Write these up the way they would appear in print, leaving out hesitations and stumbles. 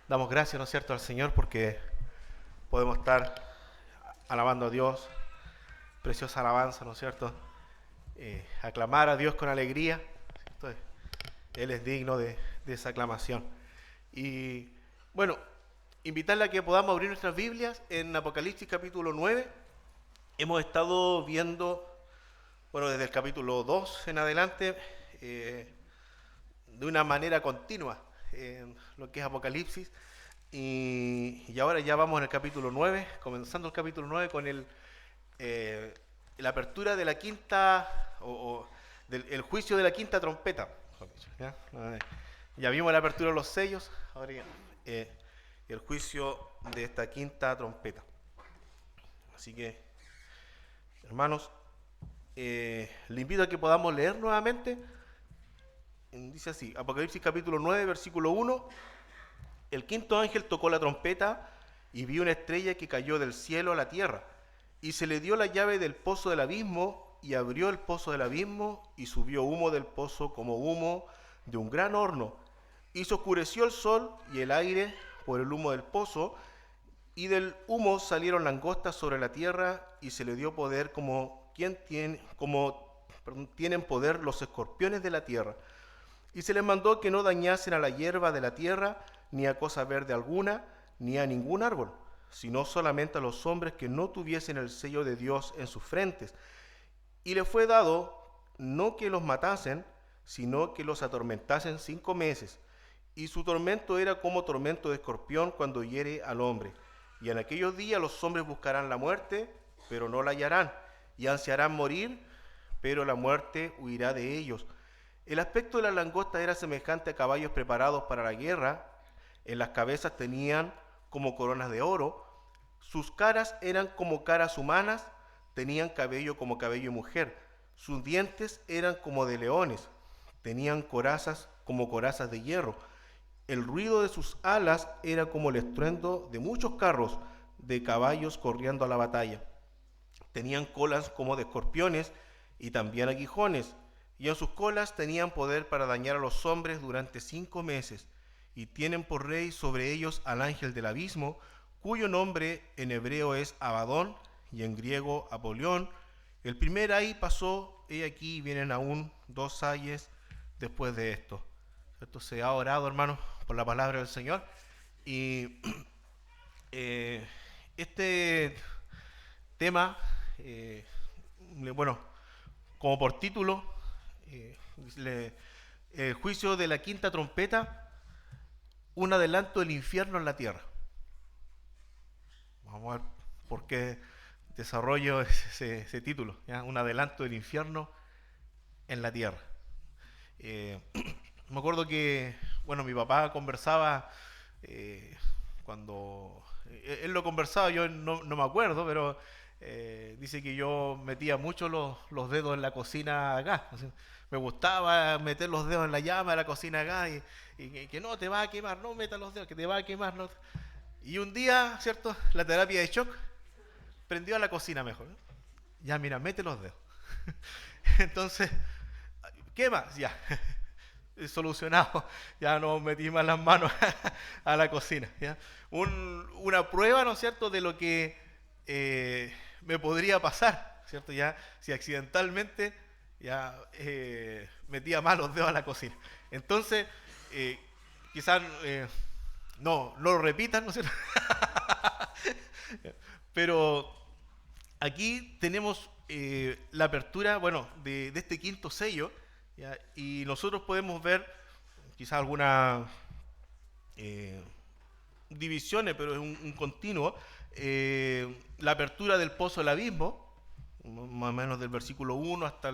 Damos gracias, ¿no es cierto?, al Señor porque podemos estar alabando a Dios, preciosa alabanza, ¿no es cierto? Aclamar a Dios con alegría, ¿cierto? Él es digno de esa aclamación. Y bueno, invitarle a que podamos abrir nuestras Biblias en Apocalipsis capítulo 9. Hemos estado viendo, bueno, desde el capítulo 2 en adelante, de una manera continua en lo que es Apocalipsis. Y ahora ya vamos en el capítulo 9, comenzando el capítulo 9 con la apertura de la quinta, del el juicio de la quinta trompeta. ¿Ya? Ya vimos la apertura de los sellos, ahora ya, el juicio de esta quinta trompeta. Así que, hermanos, le invito a que podamos leer nuevamente. Dice así, Apocalipsis capítulo 9, versículo 1. El quinto ángel tocó la trompeta y vi una estrella que cayó del cielo a la tierra, y se le dio la llave del pozo del abismo, y abrió el pozo del abismo, y subió humo del pozo como humo de un gran horno, y se oscureció el sol y el aire por el humo del pozo, y del humo salieron langostas sobre la tierra, y se le dio poder como tienen poder los escorpiones de la tierra. Y se les mandó que no dañasen a la hierba de la tierra, ni a cosa verde alguna, ni a ningún árbol, sino solamente a los hombres que no tuviesen el sello de Dios en sus frentes. Y les fue dado no que los matasen, sino que los atormentasen 5 meses. Y su tormento era como tormento de escorpión cuando hiere al hombre. Y en aquellos días los hombres buscarán la muerte, pero no la hallarán, y ansiarán morir, pero la muerte huirá de ellos. El aspecto de las langostas era semejante a caballos preparados para la guerra. En las cabezas tenían como coronas de oro. Sus caras eran como caras humanas. Tenían cabello como cabello de mujer. Sus dientes eran como de leones. Tenían corazas como corazas de hierro. El ruido de sus alas era como el estruendo de muchos carros de caballos corriendo a la batalla. Tenían colas como de escorpiones y también aguijones, y en sus colas tenían poder para dañar a los hombres durante 5 meses, y tienen por rey sobre ellos al ángel del abismo, cuyo nombre en hebreo es Abadón y en griego Apolión. El primer ay pasó, he aquí vienen aún 2 ayes después de esto. Esto se ha orado, hermanos, por la palabra del Señor. Y este tema, bueno, como por título, eh, el juicio de la quinta trompeta, un adelanto del infierno en la tierra. Vamos a ver por qué desarrollo ese título, ¿ya? Un adelanto del infierno en la tierra. Eh, Me acuerdo que, bueno, mi papá conversaba eh, cuando él lo conversaba, yo no me acuerdo, pero dice que yo metía mucho los dedos en la cocina acá. Así, me gustaba meter los dedos en la llama de la cocina acá y que no te va a quemar, no metas los dedos, que te va a quemar. No. Y un día, ¿cierto? La terapia de shock prendió a la cocina mejor. ¿No? Ya, mira, mete los dedos. Entonces, ¿qué más? Ya, solucionado. Ya no metí más las manos a la cocina. ¿Ya? Una prueba, ¿no es cierto?, de lo que me podría pasar, ¿cierto? Ya, si accidentalmente ya metía más los dedos a la cocina. Entonces, eh, quizás no lo repitan, ¿no es cierto? Pero aquí tenemos la apertura, bueno, de este quinto sello, ¿ya? Y nosotros podemos ver quizás algunas eh, divisiones, pero es un continuo. La apertura del pozo del abismo, más o menos del versículo 1 hasta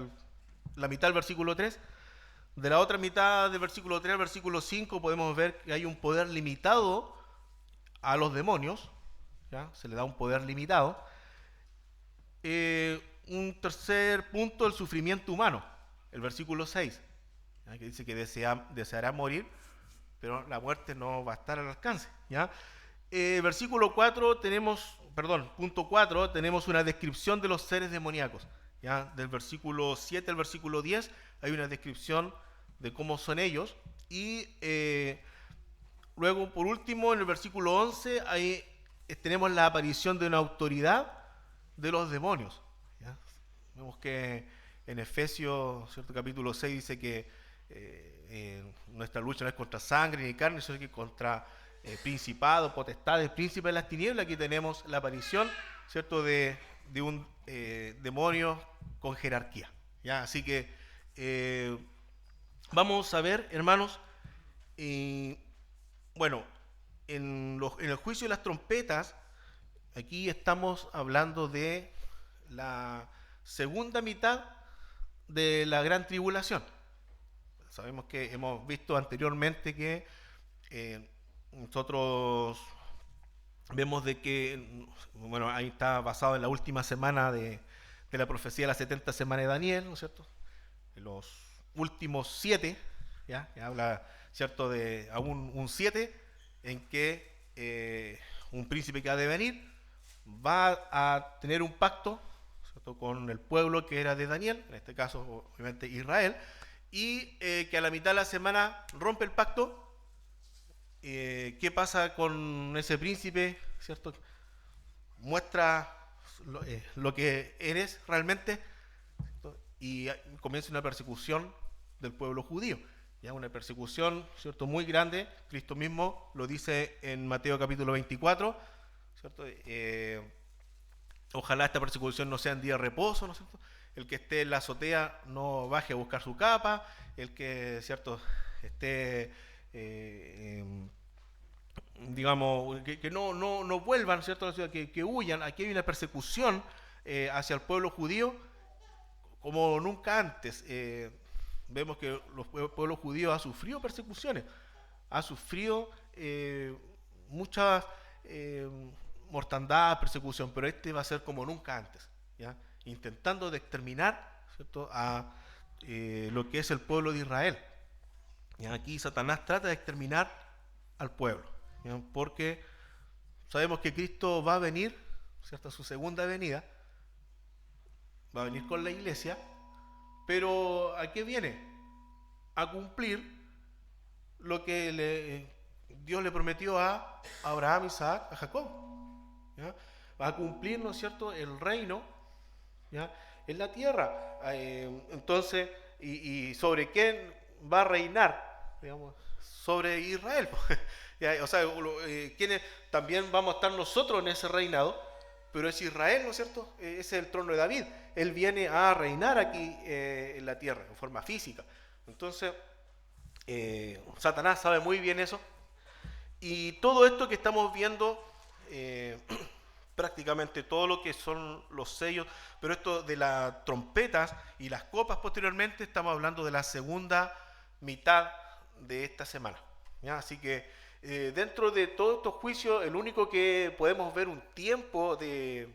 la mitad del versículo 3. De la otra mitad del versículo 3 al versículo 5 podemos ver que hay un poder limitado a los demonios, ¿ya? Se le da un poder limitado. Un tercer punto, el sufrimiento humano, el versículo 6, ¿ya? Que dice que deseará morir, pero la muerte no va a estar al alcance, ¿ya? Versículo 4 tenemos, perdón, punto 4, tenemos una descripción de los seres demoníacos, ¿ya? Del versículo 7 al versículo 10 hay una descripción de cómo son ellos, y Luego, por último, en el versículo 11, ahí tenemos la aparición de una autoridad de los demonios. ¿Ya? Vemos que en Efesios, ¿cierto? Capítulo 6 dice que nuestra lucha no es contra sangre ni carne, sino que contra principados, potestades, príncipes de las tinieblas. Aquí tenemos la aparición, ¿cierto? de un demonio con jerarquía. ¿Ya? Así que vamos a ver, hermanos, bueno, en el juicio de las trompetas, aquí estamos hablando de la segunda mitad de la gran tribulación. Sabemos que hemos visto anteriormente que nosotros vemos de que, bueno, ahí está basado en la última semana de la profecía de las 70 semanas de Daniel, ¿no es cierto? En los últimos 7, ¿ya? Que habla, ¿cierto?, de aún un 7 en que un príncipe que ha de venir va a tener un pacto, ¿cierto?, con el pueblo que era de Daniel, en este caso obviamente Israel, y que a la mitad de la semana rompe el pacto. ¿Qué pasa con ese príncipe? ¿Cierto? Muestra lo que eres realmente, ¿cierto? Y comienza una persecución del pueblo judío. ¿Ya? Una persecución, ¿cierto?, muy grande. Cristo mismo lo dice en Mateo capítulo 24, ¿cierto? Ojalá esta persecución no sea en día de reposo, ¿no es cierto? El que esté en la azotea no baje a buscar su capa, el que, ¿cierto?, esté, digamos, que no vuelvan, ¿cierto?, a la ciudad, que huyan. Aquí hay una persecución hacia el pueblo judío como nunca antes. Vemos que los pueblos judíos han sufrido persecuciones, han sufrido muchas mortandad, persecución, pero este va a ser como nunca antes, ¿ya? Intentando de exterminar, ¿cierto?, a lo que es el pueblo de Israel. Y aquí Satanás trata de exterminar al pueblo, ¿ya? Porque sabemos que Cristo va a venir, ¿cierto?, a su segunda venida, va a venir con la iglesia, pero ¿a qué viene? A cumplir lo que Dios le prometió a Abraham, Isaac, a Jacob, ¿ya? Va a cumplir, ¿no es cierto?, el reino, ¿ya?, en la tierra. Entonces, y sobre quién va a reinar, digamos, sobre Israel. ¿Ya? O sea, ¿quiénes también vamos a estar nosotros en ese reinado? Pero es Israel, ¿no es cierto? Ese es el trono de David. Él viene a reinar aquí en la tierra, en forma física. Entonces, Satanás sabe muy bien eso. Y todo esto que estamos viendo, prácticamente todo lo que son los sellos, pero esto de las trompetas y las copas posteriormente, estamos hablando de la segunda mitad de esta semana, ¿ya? Así que dentro de todos estos juicios, el único que podemos ver un tiempo de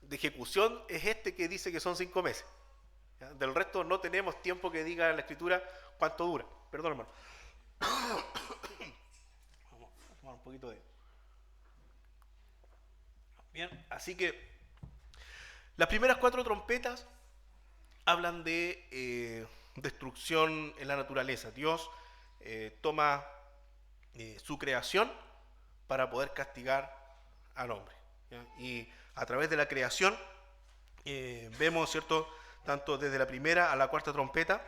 ejecución es este que dice que son 5 meses. ¿Ya? Del resto no tenemos tiempo que diga en la escritura cuánto dura. Perdón, hermano. Vamos a tomar un poquito de... Bien, así que las primeras 4 trompetas hablan de destrucción en la naturaleza. Dios toma su creación para poder castigar al hombre, ¿ya? Y a través de la creación vemos, ¿cierto?, tanto desde la primera a la cuarta trompeta,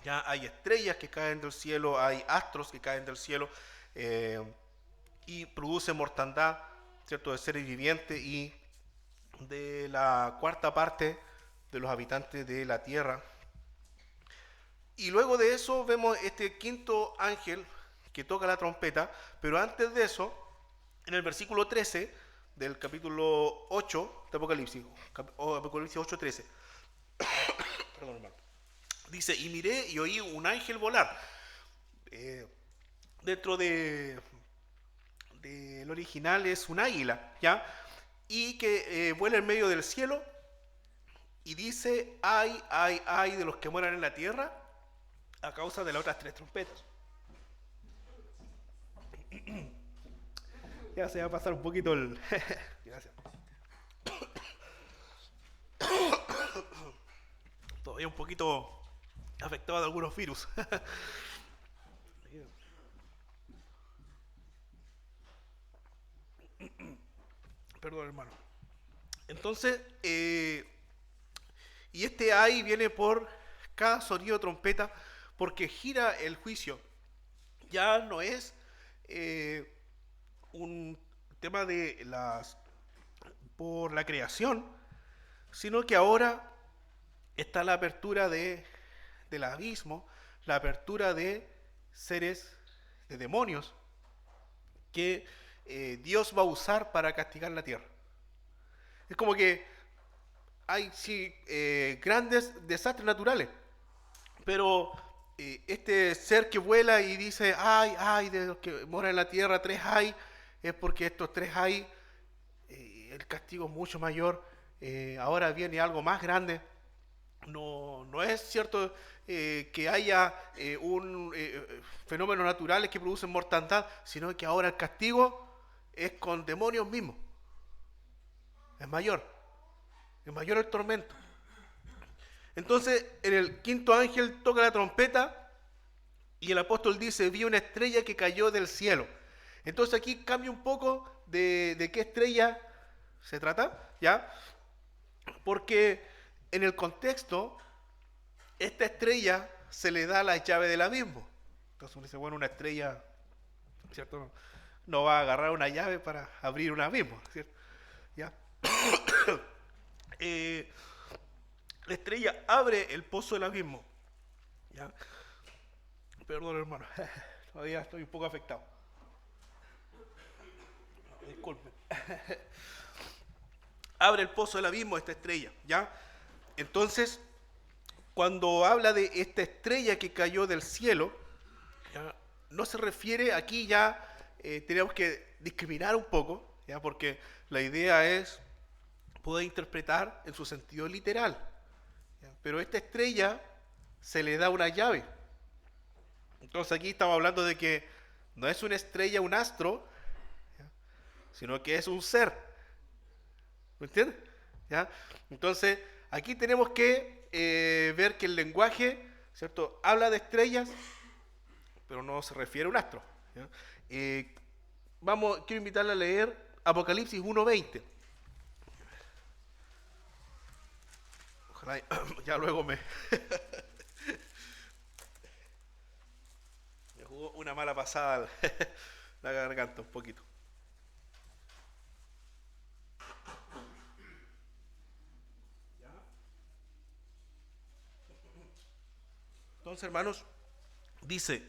ya hay estrellas que caen del cielo, hay astros que caen del cielo y producen mortandad, ¿cierto?, de seres vivientes y de la cuarta parte de los habitantes de la tierra. Y luego de eso vemos este quinto ángel que toca la trompeta, pero antes de eso, en el versículo 13 del capítulo 8 de Apocalipsis, Apocalipsis 8:13, perdón, hermano, dice: y miré y oí un ángel volar dentro del original es un águila, ¿ya? Y que vuela en medio del cielo y dice: ay de los que mueran en la tierra a causa de las otras 3 trompetas. Ya se va a pasar un poquito el... Gracias. Todavía un poquito afectado de algunos virus. Perdón, hermano. Entonces, y este ay viene por cada sonido de trompeta, porque gira el juicio. Ya no es un tema de por la creación, sino que ahora está la apertura del abismo, la apertura de seres, de demonios, que Dios va a usar para castigar la tierra. Es como que hay sí, grandes desastres naturales, pero este ser que vuela y dice, ay, ay, de los que moran en la tierra, tres hay, es porque estos tres hay, el castigo es mucho mayor, ahora viene algo más grande. No es cierto que haya fenómenos naturales que producen mortandad, sino que ahora el castigo es con demonios mismos. Es mayor el tormento. Entonces, en el quinto ángel toca la trompeta y el apóstol dice, vi una estrella que cayó del cielo. Entonces aquí cambia un poco de qué estrella se trata, ¿ya? Porque en el contexto, esta estrella se le da la llave del abismo. Entonces uno dice, bueno, una estrella, ¿cierto? No va a agarrar una llave para abrir un abismo, ¿cierto? ¿Ya? La estrella abre el pozo del abismo. ¿Ya? Perdón, hermano, todavía estoy un poco afectado. No, disculpen. Abre el pozo del abismo esta estrella, ¿ya? Entonces, cuando habla de esta estrella que cayó del cielo, ¿ya? No se refiere, aquí ya tenemos que discriminar un poco, ¿ya? Porque la idea es poder interpretar en su sentido literal, ¿ya? Pero esta estrella se le da una llave. Entonces aquí estamos hablando de que no es una estrella, un astro, ¿ya? Sino que es un ser. ¿Me entiendes? ¿Ya? Entonces, aquí tenemos que ver que el lenguaje, ¿cierto?, habla de estrellas, pero no se refiere a un astro, ¿ya? Quiero invitarle a leer Apocalipsis 1:20. Ojalá ya luego me jugó una mala pasada la garganta un poquito. Entonces, hermanos, dice,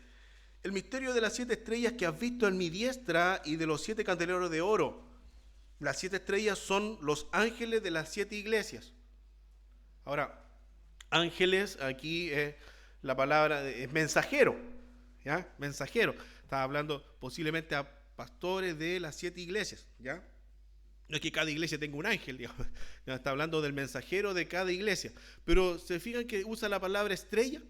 el misterio de las 7 estrellas que has visto en mi diestra y de los 7 candeleros de oro. Las 7 estrellas son los ángeles de las 7 iglesias. Ahora, ángeles, aquí la palabra es mensajero, ¿ya? Mensajero. Está hablando posiblemente a pastores de las 7 iglesias, ¿ya? No es que cada iglesia tenga un ángel, digamos. Ya está hablando del mensajero de cada iglesia. Pero se fijan que usa la palabra estrella,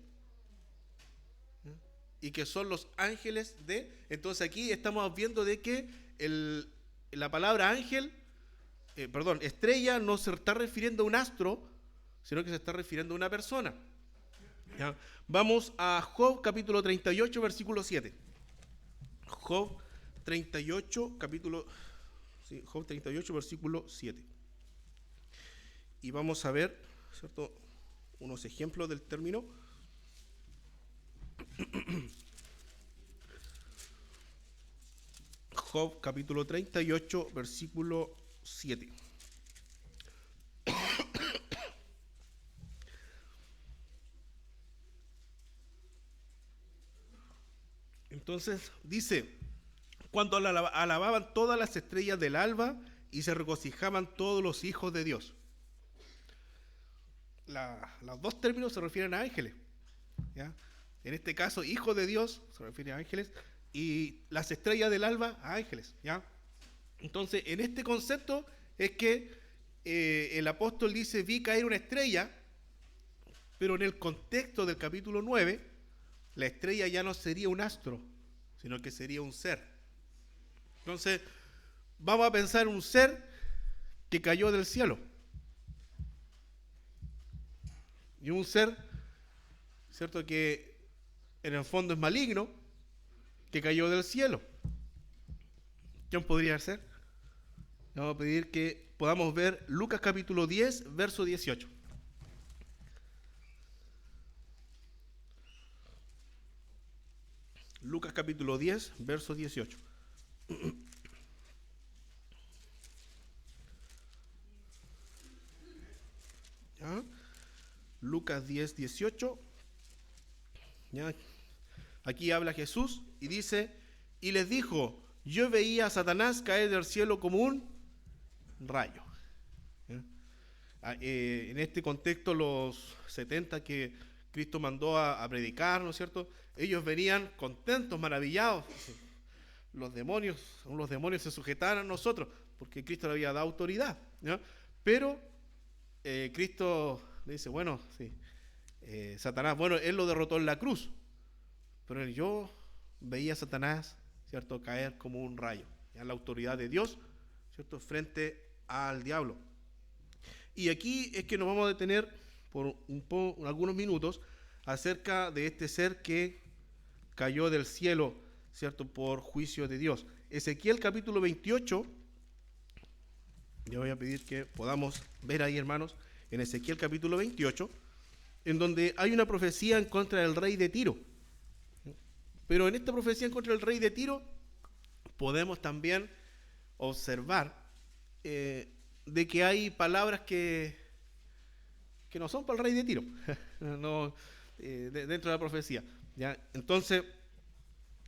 ¿ya? Y que son los ángeles de... Entonces aquí estamos viendo de que la palabra ángel, estrella no se está refiriendo a un astro, sino que se está refiriendo a una persona. ¿Ya? Vamos a Job capítulo 38, versículo 7. Job 38, Job 38, versículo 7. Y vamos a ver, ¿cierto?, unos ejemplos del término. Job capítulo 38, versículo 7. Entonces dice, cuando alababan todas las estrellas del alba y se regocijaban todos los hijos de Dios. Los dos términos se refieren a ángeles, ¿ya? En este caso, hijos de Dios se refiere a ángeles y las estrellas del alba a ángeles, ¿ya? Entonces, en este concepto es que el apóstol dice, vi caer una estrella, pero en el contexto del capítulo 9, la estrella ya no sería un astro, sino que sería un ser. Entonces, vamos a pensar un ser que cayó del cielo. Y un ser, ¿cierto?, que en el fondo es maligno, que cayó del cielo. ¿Quién podría ser? Le vamos a pedir que podamos ver Lucas capítulo 10, verso 18. Lucas capítulo 10, verso 18. ¿Ya? Lucas 10, 18. ¿Ya? Aquí habla Jesús y dice, y les dijo, yo veía a Satanás caer del cielo como un rayo. ¿Ya? En este contexto, los 70 que Cristo mandó a predicar, ¿no es cierto? Ellos venían contentos, maravillados. Los demonios se sujetaban a nosotros, porque Cristo le había dado autoridad, ¿ya? Pero Cristo le dice, bueno, sí, Satanás, bueno, él lo derrotó en la cruz, pero yo veía a Satanás, ¿cierto?, caer como un rayo, ¿ya? La autoridad de Dios, ¿cierto?, frente al diablo. Y aquí es que nos vamos a detener por algunos minutos acerca de este ser que cayó del cielo, ¿cierto?, por juicio de Dios. Ezequiel capítulo 28, yo voy a pedir que podamos ver ahí, hermanos, en Ezequiel capítulo 28, en donde hay una profecía en contra del rey de Tiro. Pero en esta profecía en contra del rey de Tiro podemos también observar de que hay palabras que no son para el rey de Tiro, no, dentro de la profecía, ¿ya? Entonces,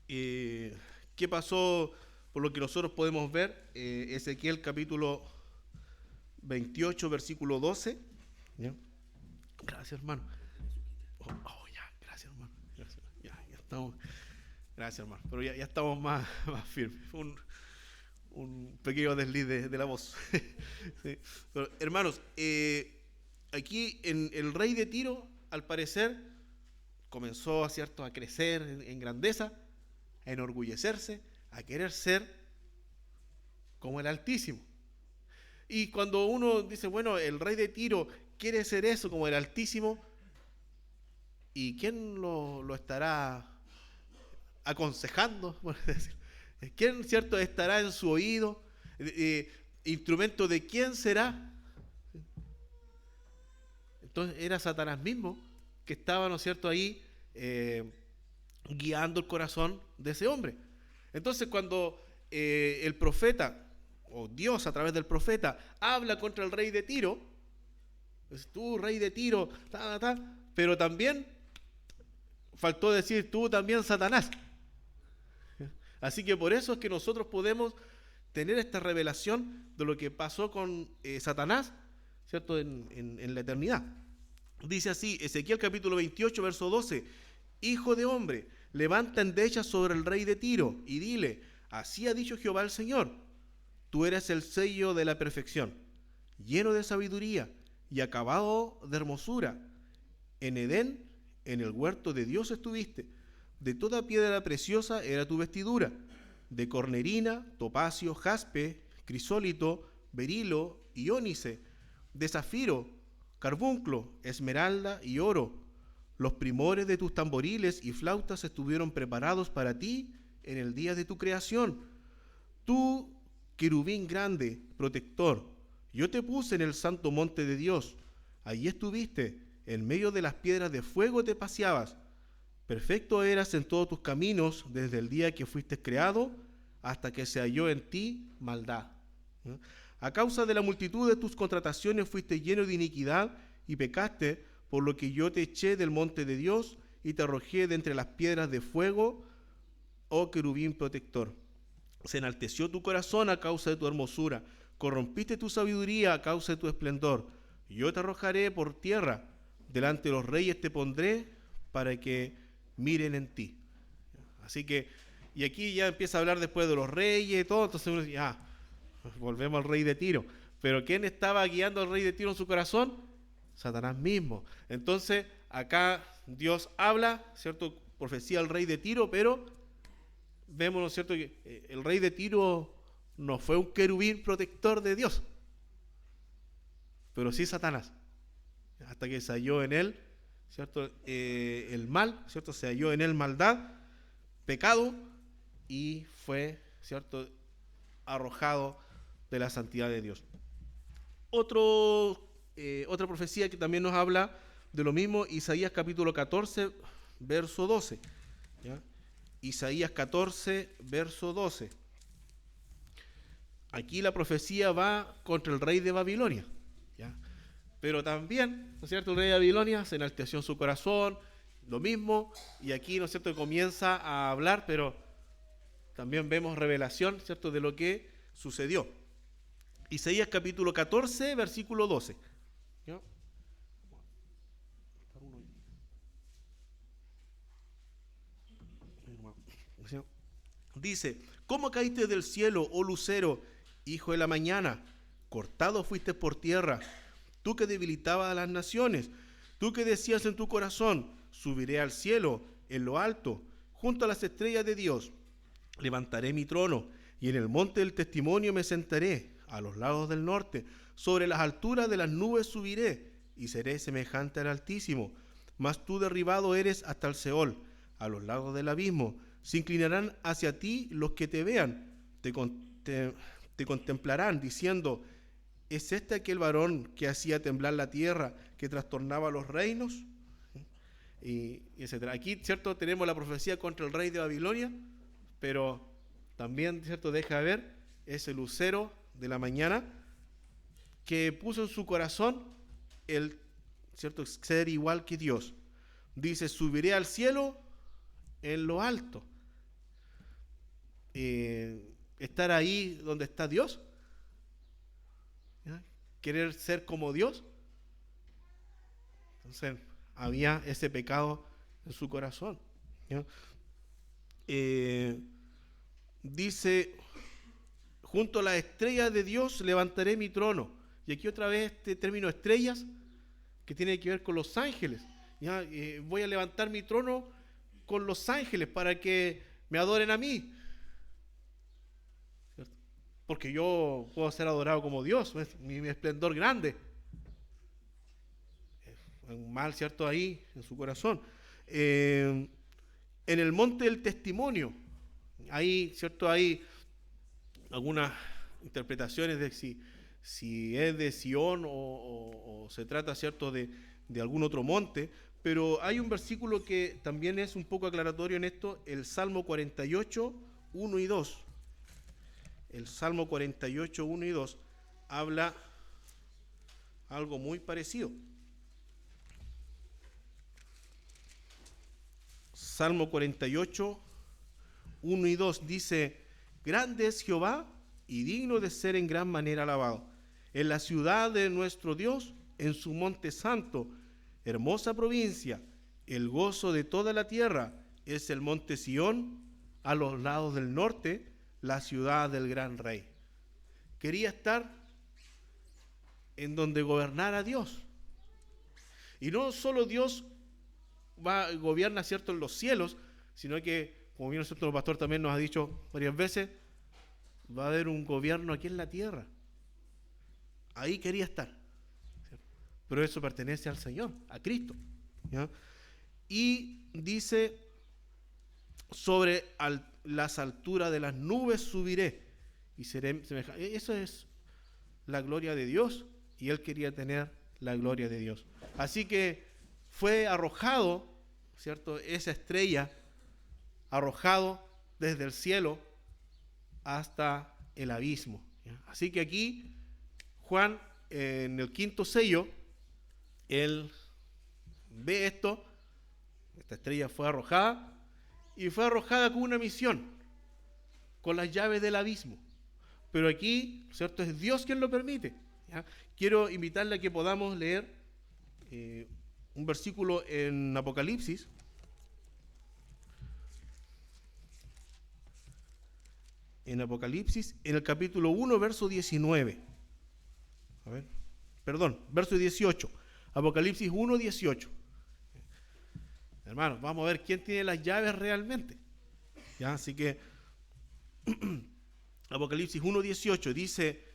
¿qué pasó? Por lo que nosotros podemos ver, Ezequiel capítulo 28, versículo 12. ¿Ya? Gracias, hermano. Ya, gracias, hermano. Gracias. Ya estamos. Gracias, hermano. Pero ya estamos más firmes. Un pequeño desliz de la voz. Sí. Pero, hermanos, aquí el rey de Tiro, al parecer, comenzó, ¿cierto?, a crecer en grandeza, a enorgullecerse, a querer ser como el Altísimo. Y cuando uno dice, bueno, el rey de Tiro quiere ser eso como el Altísimo, ¿y quién lo estará aconsejando? ¿Quién, cierto, estará en su oído? ¿Instrumento de quién será? Entonces era Satanás mismo que estaba, ¿no es cierto?, ahí guiando el corazón de ese hombre. Entonces cuando el profeta, o Dios a través del profeta, habla contra el rey de Tiro, pues tú, rey de Tiro, pero también faltó decir tú también, Satanás. Así que por eso es que nosotros podemos tener esta revelación de lo que pasó con Satanás, ¿cierto?, en la eternidad. Dice así, Ezequiel capítulo 28, verso 12, Hijo de hombre, levanta endechas sobre el rey de Tiro y dile, así ha dicho Jehová el Señor, tú eres el sello de la perfección, lleno de sabiduría y acabado de hermosura. En Edén, en el huerto de Dios estuviste. De toda piedra preciosa era tu vestidura, de cornerina, topacio, jaspe, crisólito, berilo y ónice, de zafiro, carbunclo, esmeralda y oro. Los primores de tus tamboriles y flautas estuvieron preparados para ti en el día de tu creación. Tú, querubín grande, protector, yo te puse en el santo monte de Dios. Allí estuviste, en medio de las piedras de fuego te paseabas. Perfecto eras en todos tus caminos desde el día que fuiste creado hasta que se halló en ti maldad. A causa de la multitud de tus contrataciones fuiste lleno de iniquidad y pecaste, por lo que yo te eché del monte de Dios y te arrojé de entre las piedras de fuego, oh querubín protector. Se enalteció tu corazón a causa de tu hermosura, corrompiste tu sabiduría a causa de tu esplendor. Yo te arrojaré por tierra, delante de los reyes te pondré para que miren en ti. Así que, y aquí ya empieza a hablar después de los reyes y todo, entonces uno dice, volvemos al rey de Tiro. Pero ¿quién estaba guiando al rey de Tiro en su corazón? Satanás mismo. Entonces, acá Dios habla, ¿cierto?, profecía al rey de Tiro, pero vemos, ¿no es cierto?, que el rey de Tiro no fue un querubín protector de Dios, pero sí Satanás, hasta que se halló en él, ¿cierto?, el mal, ¿cierto?, se halló en él maldad, pecado, y fue, ¿cierto?, arrojado de la santidad de Dios. Otra profecía que también nos habla de lo mismo, Isaías capítulo 14, verso 12. ¿Ya? Isaías 14, verso 12. Aquí la profecía va contra el rey de Babilonia. ¿Ya? Pero también, ¿no es cierto?, el rey de Babilonia se enalteció en su corazón, lo mismo, y aquí, ¿no es cierto?, comienza a hablar, pero también vemos revelación, ¿cierto?, de lo que sucedió. Isaías capítulo 14, versículo 12. ¿Ya? Dice: ¿cómo caíste del cielo, oh lucero, hijo de la mañana? Cortado fuiste por tierra, tú que debilitabas a las naciones, tú que decías en tu corazón: subiré al cielo, en lo alto, junto a las estrellas de Dios. Levantaré mi trono, y en el monte del testimonio me sentaré, a los lados del norte. Sobre las alturas de las nubes subiré, y seré semejante al Altísimo. Mas tú derribado eres hasta el Seol, a los lados del abismo. Se inclinarán hacia ti los que te vean, te contemplarán, diciendo: ¿es este aquel varón que hacía temblar la tierra, que trastornaba los reinos? Y etcétera. Aquí, ¿cierto?, tenemos la profecía contra el rey de Babilonia, pero también, ¿cierto?, deja ver ese lucero de la mañana que puso en su corazón el, ¿cierto?, ser igual que Dios. Dice: subiré al cielo, en lo alto. Estar ahí donde está Dios, ¿ya? Querer ser como Dios. Entonces había ese pecado en su corazón, ¿ya? Dice: junto a las estrellas de Dios levantaré mi trono. Y aquí otra vez este término estrellas, que tiene que ver con los ángeles, ¿ya? Voy a levantar mi trono con los ángeles para que me adoren a mí, ¿cierto? Porque yo puedo ser adorado como Dios, es mi esplendor grande. Un mal, ¿cierto?, ahí en su corazón. En el monte del testimonio, ahí, ¿cierto?, hay algunas interpretaciones de si es de Sión o se trata, ¿cierto?, de algún otro monte, pero hay un versículo que también es un poco aclaratorio en esto, el Salmo 48, 1 y 2. El Salmo 48, 1 y 2 habla algo muy parecido. Salmo 48, 1 y 2 dice: grande es Jehová y digno de ser en gran manera alabado. En la ciudad de nuestro Dios, en su monte santo, hermosa provincia, el gozo de toda la tierra es el monte Sión, a los lados del norte, la ciudad del gran rey. Quería estar en donde gobernara Dios. Y no solo Dios gobierna, ¿cierto?, en los cielos, sino que, como bien el pastor también nos ha dicho varias veces, va a haber un gobierno aquí en la tierra. Ahí quería estar, ¿cierto? Pero eso pertenece al Señor, a Cristo, ¿ya? Y dice: sobre las alturas de las nubes subiré y seré semejante. Eso es la gloria de Dios, y él quería tener la gloria de Dios. Así que fue arrojado, ¿cierto?, esa estrella, arrojado desde el cielo hasta el abismo, ¿ya? Así que aquí Juan, en el quinto sello, él ve esto: esta estrella fue arrojada, y fue arrojada con una misión, con las llaves del abismo. Pero aquí, ¿cierto?, es Dios quien lo permite, ¿ya? Quiero invitarle a que podamos leer un versículo en Apocalipsis. En Apocalipsis, en el capítulo 1, verso 19. A ver, perdón, verso 18. Apocalipsis 1, 18. Hermanos, vamos a ver quién tiene las llaves realmente, ¿ya? Así que Apocalipsis 1, 18 dice: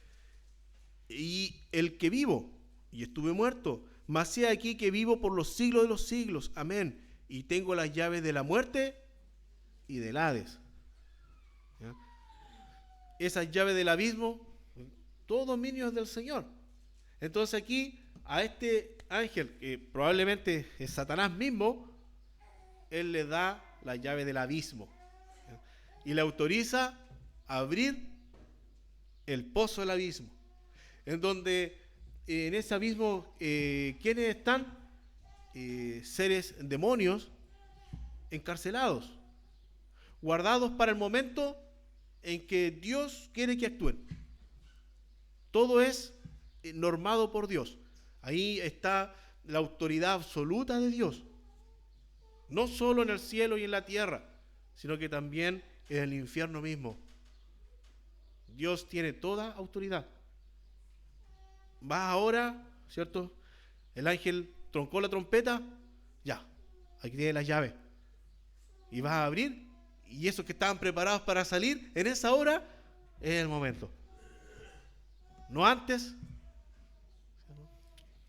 y el que vivo y estuve muerto, mas he aquí que vivo por los siglos de los siglos, amén, y tengo las llaves de la muerte y del Hades, ¿ya? Esas llaves del abismo todo dominio es del Señor. Entonces aquí a este ángel, que probablemente es Satanás mismo, él le da la llave del abismo y le autoriza a abrir el pozo del abismo, en donde en ese abismo, ¿quiénes están? Seres demonios encarcelados, guardados para el momento en que Dios quiere que actúen. Todo es normado por Dios. Ahí está la autoridad absoluta de Dios, no solo en el cielo y en la tierra, sino que también en el infierno mismo. Dios tiene toda autoridad. Vas ahora, ¿cierto? El ángel troncó la trompeta, ya, aquí tiene las llaves. Y vas a abrir, y esos que estaban preparados para salir, en esa hora es el momento. No antes,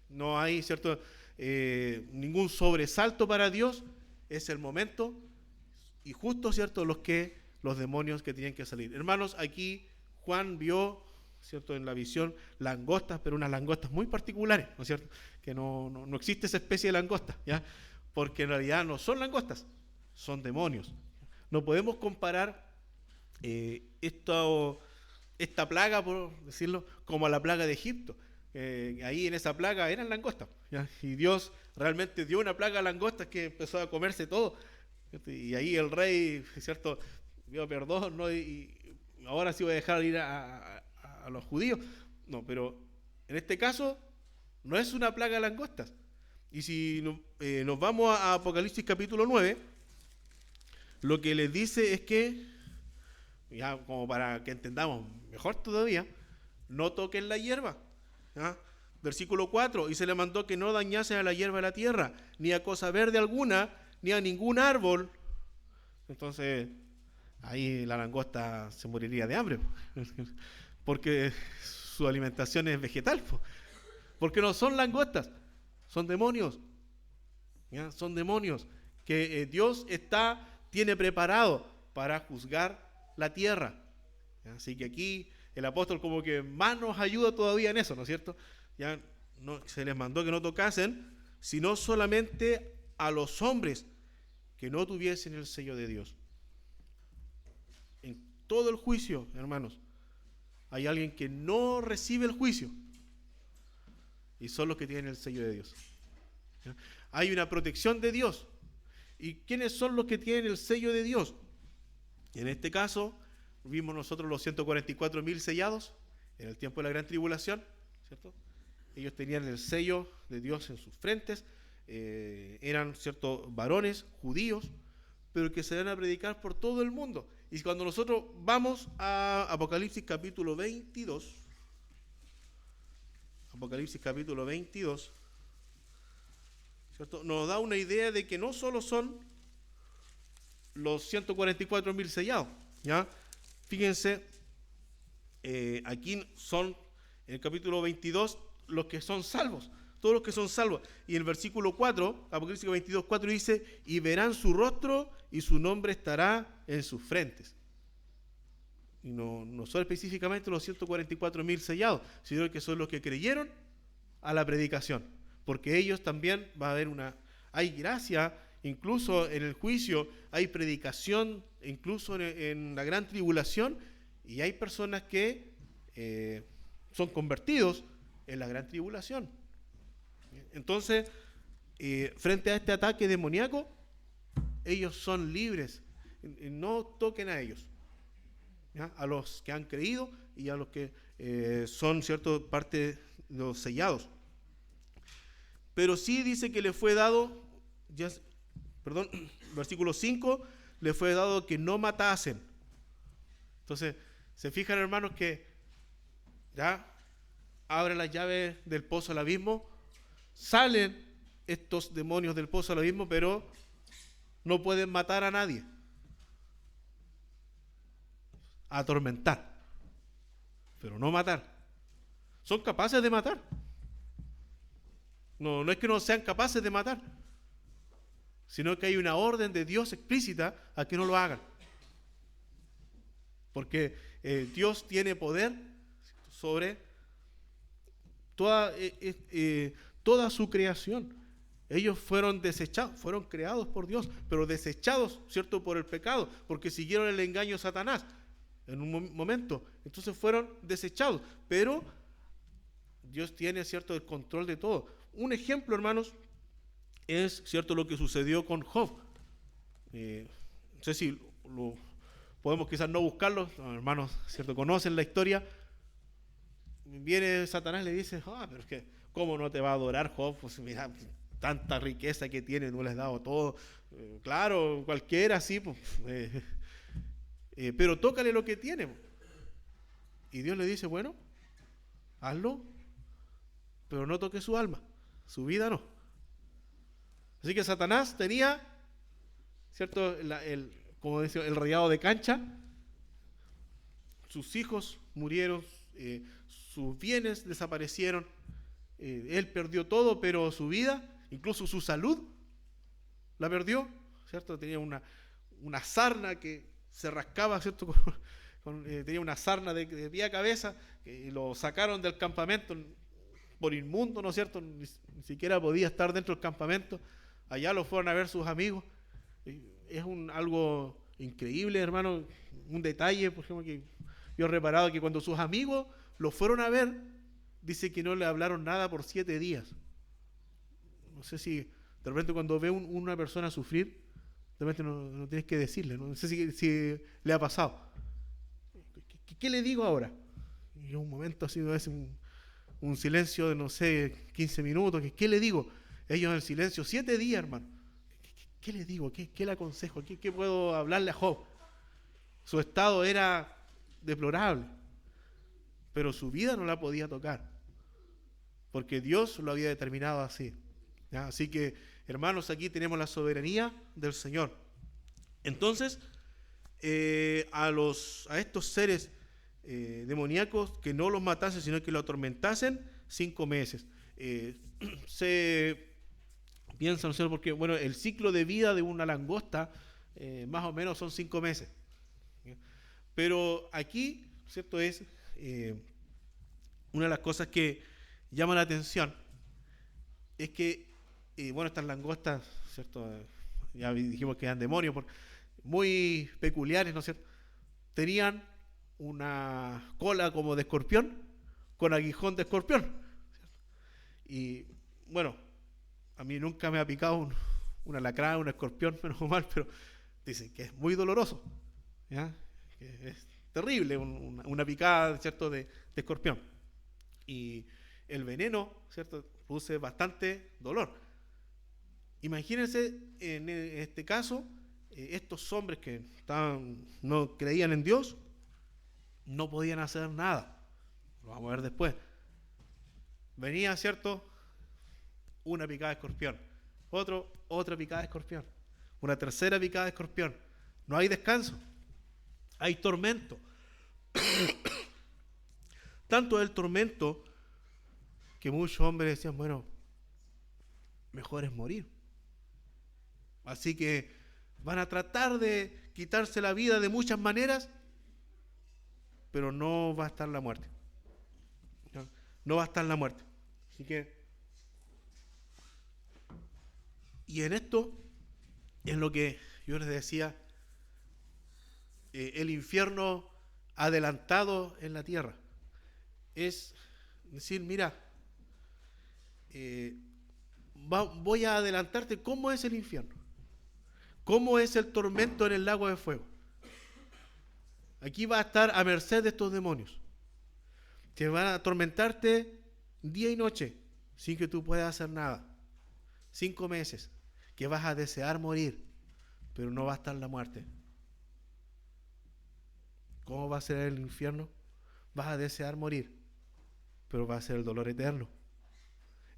no hay, ¿cierto? Ningún sobresalto para Dios, es el momento, y justo, ¿cierto? Los demonios que tienen que salir. Hermanos, aquí Juan vio, ¿cierto?, en la visión langostas, pero unas langostas muy particulares, ¿no es cierto? Que no existe esa especie de langosta, ¿ya? Porque en realidad no son langostas, son demonios. No podemos comparar esta plaga, por decirlo, como a la plaga de Egipto. Ahí en esa plaga eran langostas, ¿ya? Y Dios realmente dio una plaga a langostas que empezó a comerse todo. Y ahí el rey, ¿cierto?, dio perdón, ¿no? Y ahora sí voy a dejar ir a los judíos. No, pero en este caso no es una plaga de langostas. Y si nos vamos a Apocalipsis capítulo 9, lo que les dice es que, ya como para que entendamos mejor todavía, no toquen la hierba. ¿Ya? Versículo 4, y se le mandó que no dañasen a la hierba de la tierra, ni a cosa verde alguna, ni a ningún árbol. Entonces, ahí la langosta se moriría de hambre, porque su alimentación es vegetal, porque no son langostas, son demonios. ¿Ya? Son demonios que Dios tiene preparado para juzgar la tierra. ¿Ya? Así que aquí el apóstol como que más nos ayuda todavía en eso, ¿no es cierto? Ya no, se les mandó que no tocasen, sino solamente a los hombres que no tuviesen el sello de Dios. En todo el juicio, hermanos, hay alguien que no recibe el juicio, y son los que tienen el sello de Dios. ¿Ya? Hay una protección de Dios. ¿Y quiénes son los que tienen el sello de Dios? Y en este caso, vimos nosotros los 144.000 sellados en el tiempo de la gran tribulación, ¿cierto? Ellos tenían el sello de Dios en sus frentes, eran, ¿cierto?, varones judíos, pero que se van a predicar por todo el mundo. Y cuando nosotros vamos a Apocalipsis capítulo 22, Apocalipsis capítulo 22, ¿cierto?, nos da una idea de que no solo son los 144.000 sellados, ¿ya? Fíjense, aquí son, en el capítulo 22, los que son salvos, todos los que son salvos. Y en el versículo 4, Apocalipsis 22, 4 dice, y verán su rostro y su nombre estará en sus frentes. Y no son específicamente los 144.000 sellados, sino que son los que creyeron a la predicación. Porque ellos también va a haber hay gracia, incluso en el juicio, hay predicación, incluso en la gran tribulación, y hay personas que son convertidos en la gran tribulación. Entonces, frente a este ataque demoníaco, ellos son libres. No toquen a ellos, ¿ya? A los que han creído y a los que son, ¿cierto?, parte de los sellados. Pero sí dice que le fue dado, versículo 5, le fue dado que no matasen. Entonces, se fijan, hermanos, que ya abre la llave del pozo al abismo, salen estos demonios del pozo al abismo, pero no pueden matar a nadie. Atormentar, pero no matar. Son capaces de matar. No es que no sean capaces de matar, sino que hay una orden de Dios explícita a que no lo hagan. Porque Dios tiene poder sobre toda su creación. Ellos fueron desechados, fueron creados por Dios, pero desechados, ¿cierto?, por el pecado, porque siguieron el engaño de Satanás en un momento. Entonces fueron desechados, pero Dios tiene, ¿cierto?, el control de todo. Un ejemplo, hermanos, es, ¿cierto?, lo que sucedió con Job. No sé si podemos quizás no buscarlo, los hermanos, ¿cierto?, conocen la historia. Viene Satanás y le dice, pero es que, ¿cómo no te va a adorar Job? Pues mira, tanta riqueza que tiene, no le has dado todo. Claro, cualquiera sí, pues, pero tócale lo que tiene. Y Dios le dice, bueno, hazlo, pero no toques su alma, su vida no. Así que Satanás tenía, ¿cierto?, como decía, el rayado de cancha. Sus hijos murieron, sus bienes desaparecieron, él perdió todo, pero su vida, incluso su salud, la perdió, ¿cierto? Tenía una sarna que se rascaba, ¿cierto? Tenía una sarna de pie a cabeza, y lo sacaron del campamento por inmundo, ¿no es cierto? Ni siquiera podía estar dentro del campamento. Allá lo fueron a ver sus amigos. Es algo increíble, hermano, un detalle, por ejemplo, que yo he reparado, que cuando sus amigos lo fueron a ver, dice que no le hablaron nada por 7 días. No sé si de repente cuando ve una persona sufrir, de repente no tienes que decirle, no sé si le ha pasado. ¿Qué le digo ahora? Y un momento así, un silencio de, no sé, 15 minutos. ¿Qué le digo? Ellos en silencio, 7 días, hermano. ¿Qué le digo? ¿Qué le aconsejo? ¿Qué puedo hablarle a Job? Su estado era deplorable, pero su vida no la podía tocar, porque Dios lo había determinado así. ¿Ya? Así que, hermanos, aquí tenemos la soberanía del Señor. Entonces, a estos seres demoníacos, que no los matasen, sino que los atormentasen 5 meses. Se piensa, ¿no es cierto?, porque bueno, el ciclo de vida de una langosta más o menos son 5 meses. Pero aquí, ¿cierto?, es una de las cosas que llama la atención, es que, bueno, estas langostas, ¿cierto?, ya dijimos que eran demonios, muy peculiares, ¿no es cierto?, tenían una cola como de escorpión, con aguijón de escorpión, ¿cierto? Y bueno, a mí nunca me ha picado un alacrán, un escorpión, menos mal, pero dicen que es muy doloroso, ¿ya? Que es terrible una picada, ¿cierto?, de escorpión. Y el veneno, ¿cierto?, produce bastante dolor. Imagínense en este caso, estos hombres que no creían en Dios, no podían hacer nada. Lo vamos a ver después. Venía, ¿cierto?, una picada de escorpión, otra picada de escorpión, una tercera picada de escorpión. No hay descanso, hay tormento. Tanto el tormento que muchos hombres decían, bueno, mejor es morir. Así que van a tratar de quitarse la vida de muchas maneras, pero no va a estar la muerte. No va a estar la muerte. Así que, y en esto es lo que yo les decía, el infierno adelantado en la tierra. Es decir, mira, voy a adelantarte cómo es el infierno, cómo es el tormento en el lago de fuego. Aquí va a estar a merced de estos demonios, que van a atormentarte día y noche, sin que tú puedas hacer nada. 5 meses, que vas a desear morir, pero no va a estar la muerte. ¿Cómo va a ser el infierno? Vas a desear morir, pero va a ser el dolor eterno.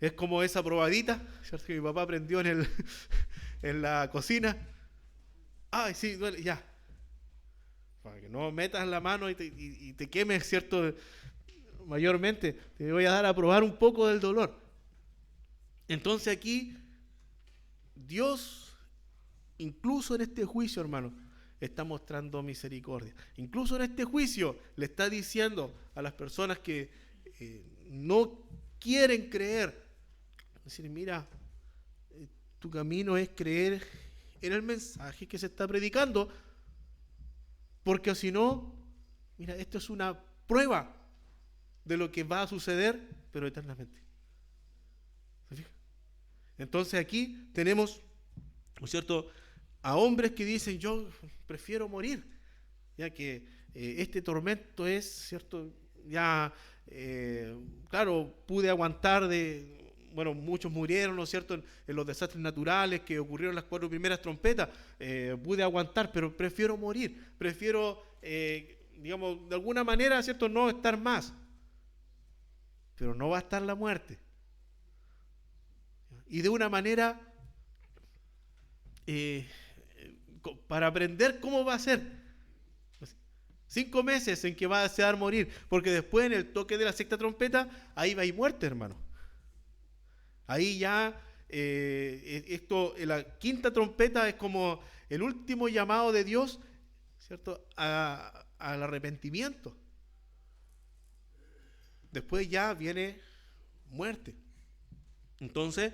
Es como esa probadita, ¿cierto?, que mi papá aprendió en la cocina. Ay, sí, duele, ya. Para que no metas la mano y te quemes, ¿cierto?, mayormente. Te voy a dar a probar un poco del dolor. Entonces aquí, Dios, incluso en este juicio, hermano, está mostrando misericordia. Incluso en este juicio le está diciendo a las personas que no quieren creer. Es decir, mira, tu camino es creer en el mensaje que se está predicando, porque si no, mira, esto es una prueba de lo que va a suceder, pero eternamente. ¿Se fija? Entonces aquí tenemos, ¿no es cierto?, a hombres que dicen, yo prefiero morir, ya que este tormento es, ¿cierto?, ya, claro, pude aguantar bueno, muchos murieron, ¿no es cierto?, en los desastres naturales que ocurrieron las 4 primeras trompetas, pude aguantar, pero prefiero morir, prefiero, digamos, de alguna manera, ¿cierto?, no estar más, pero no va a estar la muerte. Y de una manera, para aprender cómo va a ser, 5 meses en que va a desear morir, porque después en el toque de la 6ª trompeta, ahí va a ir muerte, hermano. Ahí ya, la 5ª trompeta es como el último llamado de Dios, ¿cierto?, al arrepentimiento. Después ya viene muerte. Entonces,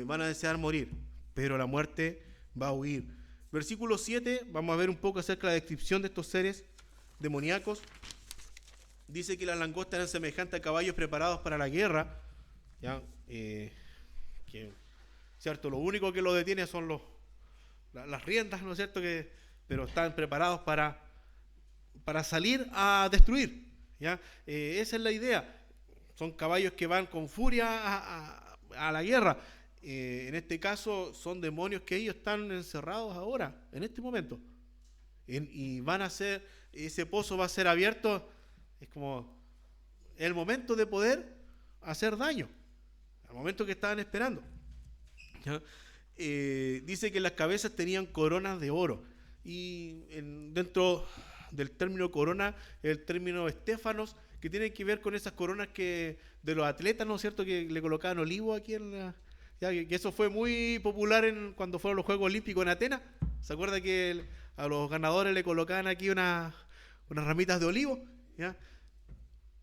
van a desear morir, pero la muerte va a huir. Versículo 7, vamos a ver un poco acerca de la descripción de estos seres demoníacos. Dice que las langostas eran semejantes a caballos preparados para la guerra, ¿ya? ¿Cierto? Lo único que lo detiene son las riendas, ¿no es cierto? Pero están preparados para salir a destruir, ¿ya? Esa es la idea. Son caballos que van con furia a la guerra. En este caso son demonios que ellos están encerrados ahora, en este momento. Y van a ser, ese pozo va a ser abierto, es como el momento de poder hacer daño, al momento que estaban esperando. ¿Ya? Dice que las cabezas tenían coronas de oro. Y dentro del término corona, el término estéfanos, que tiene que ver con esas coronas de los atletas, ¿no es cierto?, que le colocaban olivo aquí que eso fue muy popular cuando fueron los Juegos Olímpicos en Atenas. ¿Se acuerda que a los ganadores le colocaban aquí unas ramitas de olivo? ¿Ya?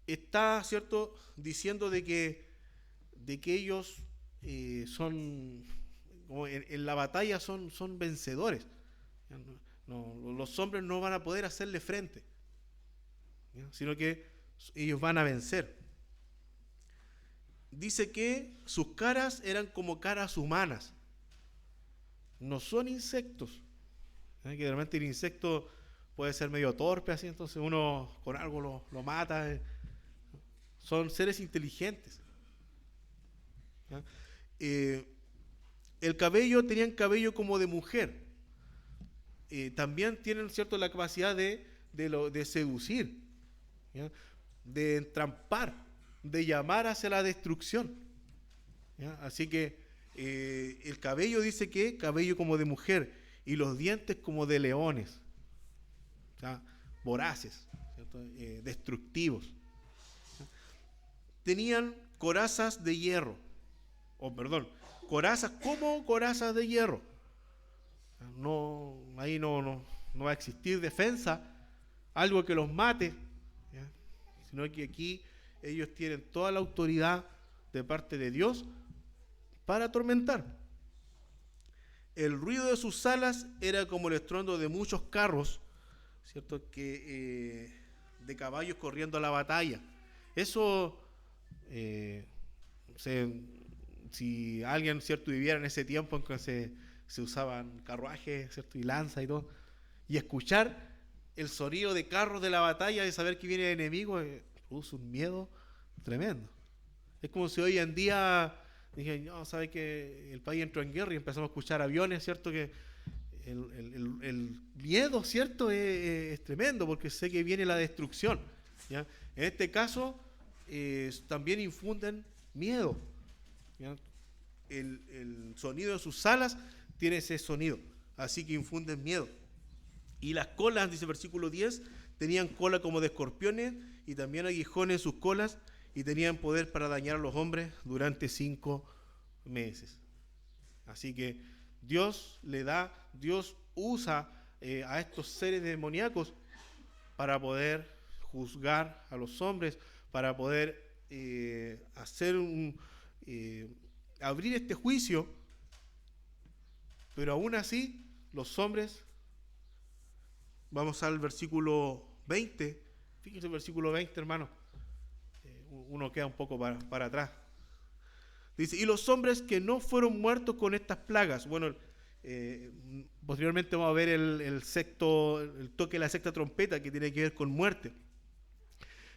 Está, ¿cierto?, diciendo de que ellos son, como en la batalla son vencedores. Los hombres no van a poder hacerle frente, ¿ya?, sino que ellos van a vencer. Dice que sus caras eran como caras humanas. No son insectos. Que realmente el insecto puede ser medio torpe, así, entonces uno con algo lo mata. Son seres inteligentes. El cabello, tenían cabello como de mujer. También tienen, ¿cierto?, la capacidad de seducir, ¿ya?, de entrampar, de llamar hacia la destrucción, ¿ya? Así que el cabello, dice que cabello como de mujer, y los dientes como de leones, o sea, voraces, ¿cierto?, destructivos, ¿ya? Tenían corazas de hierro, corazas como corazas de hierro. Ahí no va a existir defensa, algo que los mate, ¿ya?, sino que aquí ellos tienen toda la autoridad de parte de Dios para atormentar. El ruido de sus alas era como el estruendo de muchos carros, ¿cierto?, de caballos corriendo a la batalla. Eso, si alguien, ¿cierto?, viviera en ese tiempo en que se usaban carruajes, ¿cierto?, y lanza y todo, y escuchar el sonido de carros de la batalla, de saber que viene el enemigo, produce un miedo tremendo. Es como si hoy en día dije, no, sabe que el país entró en guerra y empezamos a escuchar aviones, ¿cierto?, que el miedo, ¿cierto?, es tremendo, porque sé que viene la destrucción, ¿ya? En este caso también infunden miedo, ¿ya? El sonido de sus alas tiene ese sonido, así que infunden miedo. Y las colas, dice el versículo 10, tenían cola como de escorpiones y también aguijones en sus colas, y tenían poder para dañar a los hombres durante 5 meses. Así que Dios usa a estos seres demoníacos para poder juzgar a los hombres, para poder abrir este juicio, pero aún así los hombres, vamos al versículo 20, fíjense el versículo 20, hermano, uno queda un poco para atrás. Dice, y los hombres que no fueron muertos con estas plagas, bueno, posteriormente vamos a ver el toque de la sexta trompeta, que tiene que ver con muerte.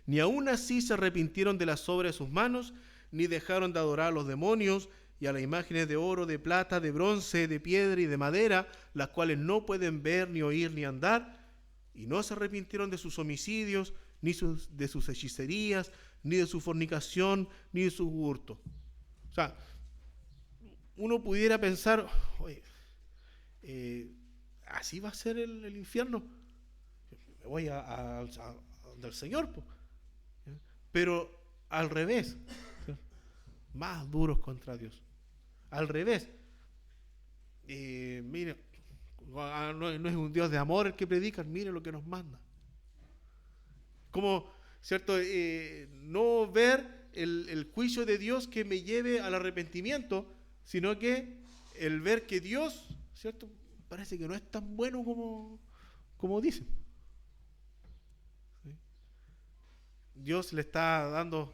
Ni aún así se arrepintieron de las obras de sus manos, ni dejaron de adorar a los demonios y a las imágenes de oro, de plata, de bronce, de piedra y de madera, las cuales no pueden ver, ni oír, ni andar, y no se arrepintieron de sus homicidios, ni de sus hechicerías, ni de su fornicación, ni de sus hurtos. O sea, uno pudiera pensar, oye, así va a ser el infierno. Me voy del Señor, pues. Pero al revés, más duros contra Dios. Al revés. Mire, no es un Dios de amor el que predican, mire lo que nos manda. Como, ¿cierto? No ver el juicio de Dios que me lleve al arrepentimiento, sino que el ver que Dios, ¿cierto? Parece que no es tan bueno como dicen. ¿Sí? Dios le está dando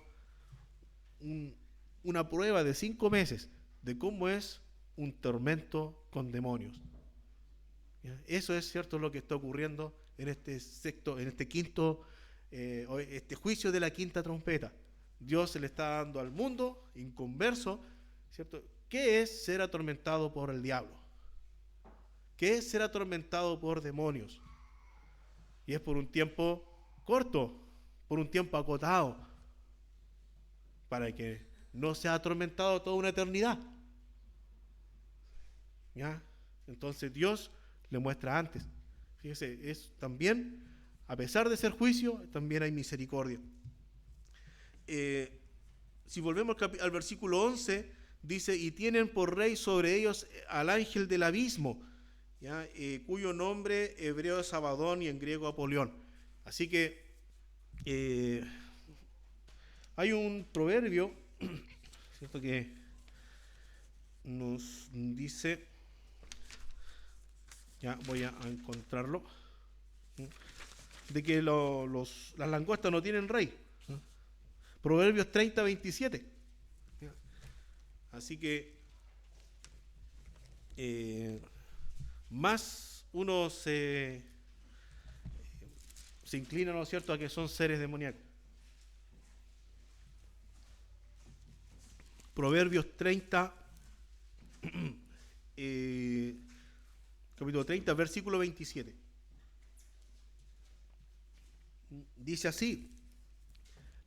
una prueba de 5 meses de cómo es un tormento con demonios. ¿Ya? Eso es cierto lo que está ocurriendo en este quinto, este juicio de la quinta trompeta. Dios se le está dando al mundo inconverso, ¿cierto? ¿Qué es ser atormentado por el diablo? ¿Qué es ser atormentado por demonios? Y es por un tiempo corto, por un tiempo acotado, para que no sea atormentado toda una eternidad. ¿Ya? Entonces Dios le muestra antes. Fíjese, es también, a pesar de ser juicio, también hay misericordia. Si volvemos al versículo 11, dice, y tienen por rey sobre ellos al ángel del abismo, ¿ya? Cuyo nombre hebreo es Abadón y en griego Apolión. Así que hay un proverbio, ¿cierto?, que nos dice, ya voy a encontrarlo, de que las langostas no tienen rey. Proverbios 30, 27. Así que más uno se inclina, ¿no es cierto?, a que son seres demoníacos. Proverbios 30, capítulo 30, versículo 27. Dice así: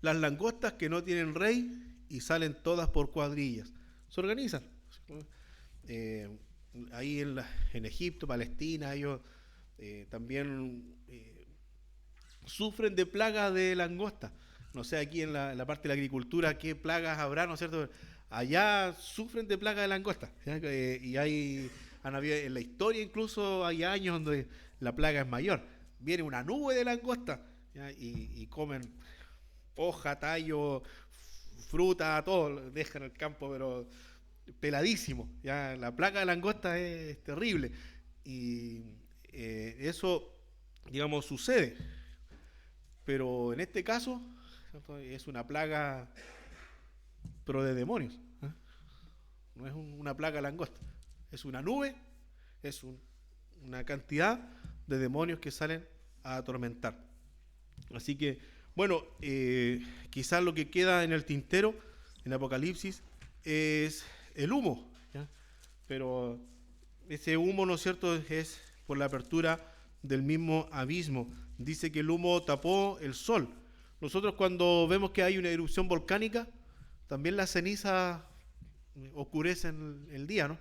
las langostas que no tienen rey y salen todas por cuadrillas. Se organizan. Ahí en Egipto, Palestina, ellos también sufren de plagas de langosta. No sé, aquí en la parte de la agricultura, qué plagas habrá, ¿no es cierto? Allá sufren de plagas de langosta. Y han habido, en la historia incluso hay años donde la plaga es mayor. Viene una nube de langosta, ¿ya? Y comen hoja, tallo, fruta, todo, dejan el campo pero peladísimo. Ya la plaga de langosta es terrible. Y eso, digamos, sucede. Pero en este caso, ¿cierto?, es una plaga, pero de demonios. No es una plaga langosta. Es una nube, es una cantidad de demonios que salen a atormentar. Así que, bueno, quizás lo que queda en el tintero, en Apocalipsis, es el humo, ¿ya? Pero ese humo, ¿no es cierto?, es por la apertura del mismo abismo. Dice que el humo tapó el sol. Nosotros cuando vemos que hay una erupción volcánica, también las cenizas oscurecen el día, ¿no?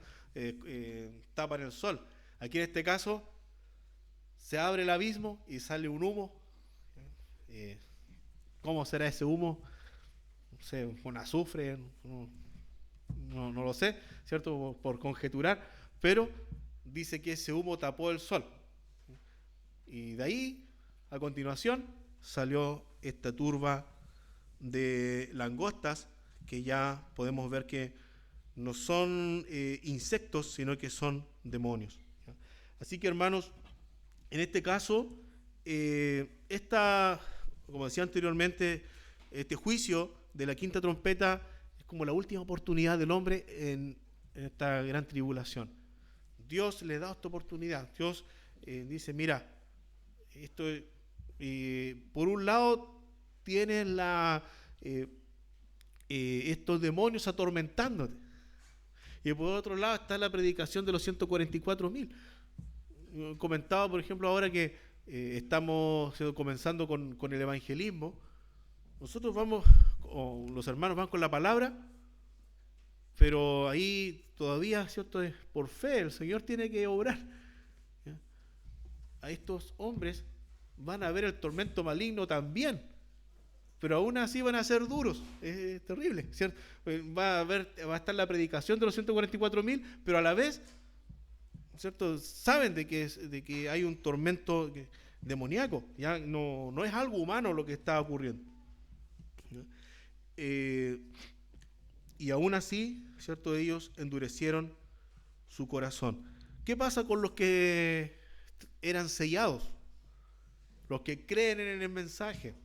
Tapan el sol. Aquí en este caso se abre el abismo y sale un humo. ¿Cómo será ese humo? No sé, con azufre, no lo sé, ¿cierto? Por conjeturar, pero dice que ese humo tapó el sol. Y de ahí, a continuación, salió esta turba de langostas, que ya podemos ver que no son insectos, sino que son demonios. ¿Ya? Así que, hermanos, en este caso, como decía anteriormente, este juicio de la quinta trompeta es como la última oportunidad del hombre en esta gran tribulación. Dios le da esta oportunidad. Dios dice, mira, esto, por un lado tienes estos demonios atormentándote, y por otro lado está la predicación de los 144.000. Comentaba, por ejemplo, ahora que estamos comenzando con el evangelismo. Nosotros vamos, o los hermanos van con la palabra, pero ahí todavía, ¿cierto?, es por fe, el Señor tiene que obrar. ¿Ya? A estos hombres van a ver el tormento maligno también, pero aún así van a ser duros. Es terrible, ¿cierto? Va a estar la predicación de los 144.000, pero a la vez, ¿cierto?, saben de que hay un tormento demoníaco. Ya no es algo humano lo que está ocurriendo. Y aún así, ¿cierto?, ellos endurecieron su corazón. ¿Qué pasa con los que eran sellados? Los que creen en el mensaje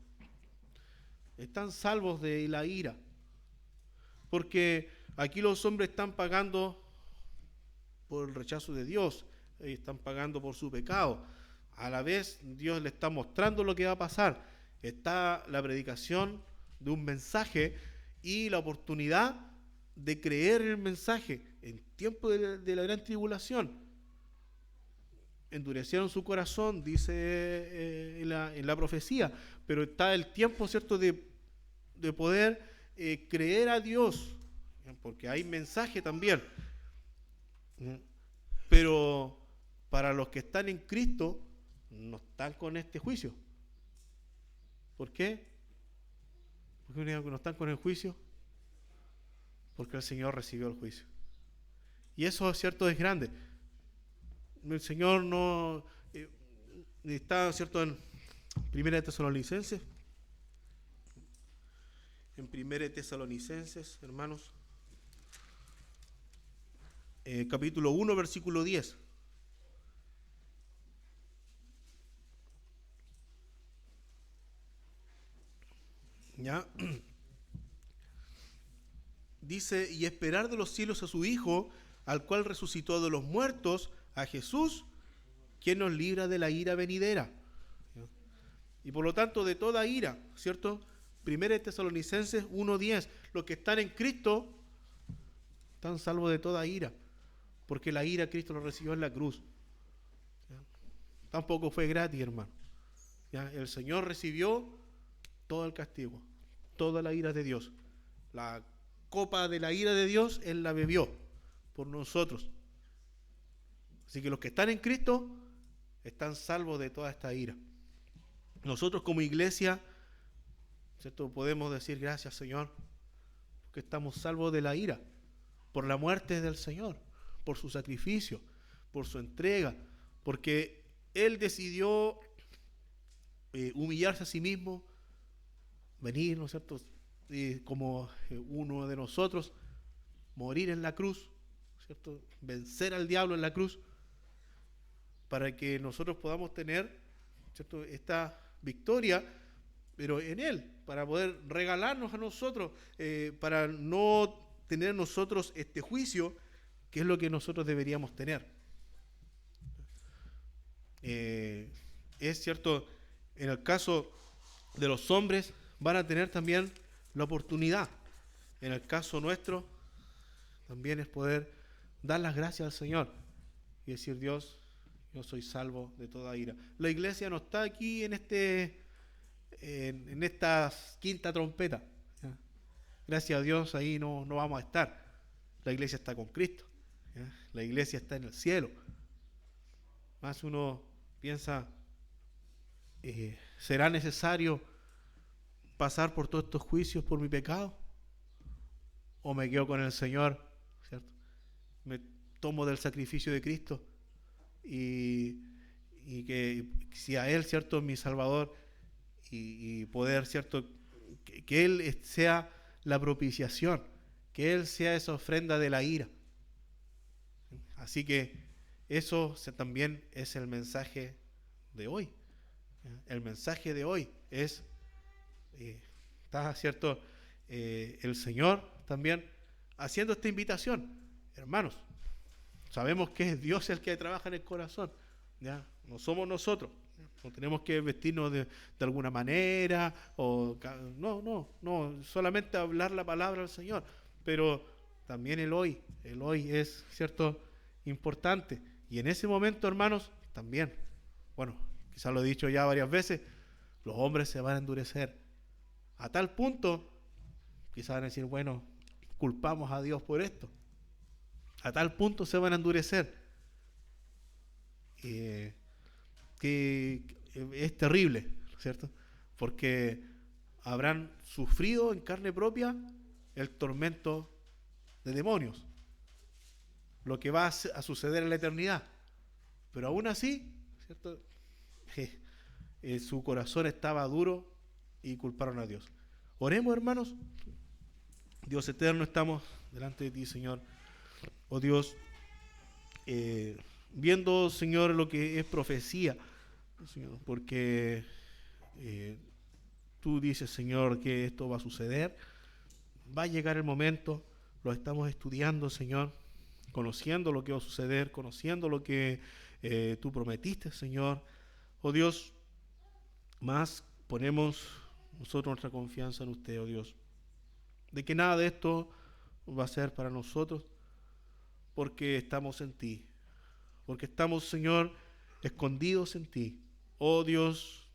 están salvos de la ira, porque aquí los hombres están pagando por el rechazo de Dios, están pagando por su pecado. A la vez Dios le está mostrando lo que va a pasar. Está la predicación de un mensaje y la oportunidad de creer en el mensaje en tiempo de la gran tribulación. Endurecieron su corazón, dice en la profecía, pero está el tiempo, ¿cierto?, de poder creer a Dios, porque hay mensaje también. Pero para los que están en Cristo no están con este juicio. ¿Por qué? ¿Por qué no están con el juicio? Porque el Señor recibió el juicio. Y eso, cierto, es grande. El Señor no está, cierto, en Primera de Tesalonicenses. En Primera de Tesalonicenses, hermanos, capítulo 1, versículo 10. ¿Ya? Dice, y esperar de los cielos a su Hijo, al cual resucitó de los muertos, a Jesús, quien nos libra de la ira venidera. ¿Ya? Y por lo tanto, de toda ira, ¿cierto? Primera de Tesalonicenses 1:10, los que están en Cristo están salvos de toda ira, porque la ira Cristo lo recibió en la cruz. ¿Ya? Tampoco fue gratis, hermano. ¿Ya? El Señor recibió todo el castigo, toda la ira de Dios. La copa de la ira de Dios, Él la bebió por nosotros. Así que los que están en Cristo están salvos de toda esta ira. Nosotros como iglesia, ¿cierto?, podemos decir gracias, Señor, porque estamos salvos de la ira, por la muerte del Señor, por su sacrificio, por su entrega, porque Él decidió humillarse a sí mismo, venir, ¿no es cierto?, como uno de nosotros, morir en la cruz, ¿cierto?, vencer al diablo en la cruz, para que nosotros podamos tener, ¿cierto?, esta victoria, pero en Él, para poder regalarnos a nosotros, para no tener nosotros este juicio, que es lo que nosotros deberíamos tener. Es cierto, en el caso de los hombres van a tener también la oportunidad. En el caso nuestro también es poder dar las gracias al Señor y decir, Dios, yo soy salvo de toda ira. La iglesia no está aquí en esta quinta trompeta. ¿Ya? Gracias a Dios ahí no vamos a estar. La iglesia está con Cristo. ¿Ya? La iglesia está en el cielo. Más uno piensa, ¿será necesario pasar por todos estos juicios por mi pecado? ¿O me quedo con el Señor? ¿Cierto? Me tomo del sacrificio de Cristo y que si a Él, ¿cierto?, mi Salvador, y poder, ¿cierto?, que Él sea la propiciación, que Él sea esa ofrenda de la ira. Así que eso también es el mensaje de hoy. El mensaje de hoy es, está cierto, el Señor también haciendo esta invitación. Hermanos, sabemos que es Dios el que trabaja en el corazón, ¿ya? No somos nosotros. No tenemos que vestirnos de alguna manera, no, solamente hablar la palabra del Señor. Pero también el hoy es, cierto, importante. Y en ese momento, hermanos, también, bueno, quizás lo he dicho ya varias veces, los hombres se van a endurecer. A tal punto, quizás van a decir, bueno, culpamos a Dios por esto. A tal punto se van a endurecer. Que es terrible, ¿cierto? Porque habrán sufrido en carne propia el tormento de demonios, lo que va a suceder en la eternidad. Pero aún así, ¿cierto? Su corazón estaba duro y culparon a Dios. Oremos, hermanos. Dios eterno, estamos delante de ti, Señor. Oh Dios, viendo, Señor, lo que es profecía, Señor, porque tú dices, Señor, que esto va a suceder. Va a llegar el momento, lo estamos estudiando, Señor, conociendo lo que va a suceder, conociendo lo que tú prometiste, Señor. Oh Dios, más ponemos nosotros nuestra confianza en usted, oh Dios, de que nada de esto va a ser para nosotros, porque estamos en ti, porque estamos, Señor, escondidos en ti. Oh Dios,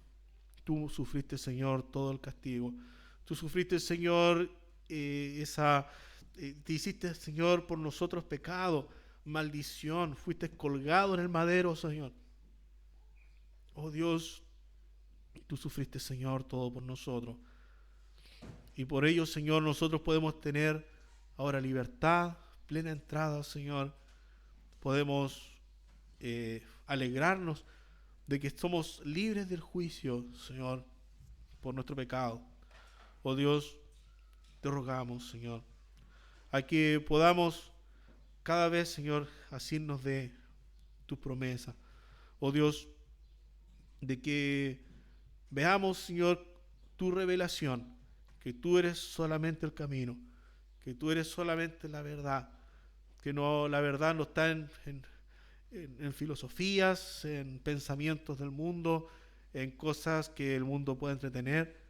tú sufriste, Señor, todo el castigo. Tú sufriste, Señor, te hiciste, Señor, por nosotros pecado, maldición. Fuiste colgado en el madero, Señor. Oh Dios, tú sufriste, Señor, todo por nosotros. Y por ello, Señor, nosotros podemos tener ahora libertad, plena entrada, Señor. Podemos alegrarnos de que somos libres del juicio, Señor, por nuestro pecado. Oh Dios, te rogamos, Señor, a que podamos cada vez, Señor, asirnos de tu promesa. Oh Dios, de que veamos, Señor, tu revelación, que tú eres solamente el camino, que tú eres solamente la verdad, que no, la verdad no está en filosofías, en pensamientos del mundo, en cosas que el mundo puede entretener,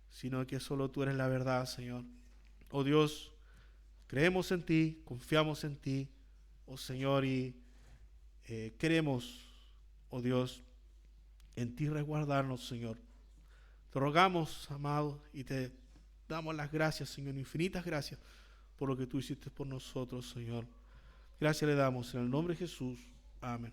sino que solo tú eres la verdad, Señor. Oh Dios, creemos en ti, confiamos en ti, oh Señor, y queremos, oh Dios, en ti resguardarnos, Señor. Te rogamos, amado, y te damos las gracias, Señor, infinitas gracias por lo que tú hiciste por nosotros, Señor. Gracias le damos en el nombre de Jesús. Amén.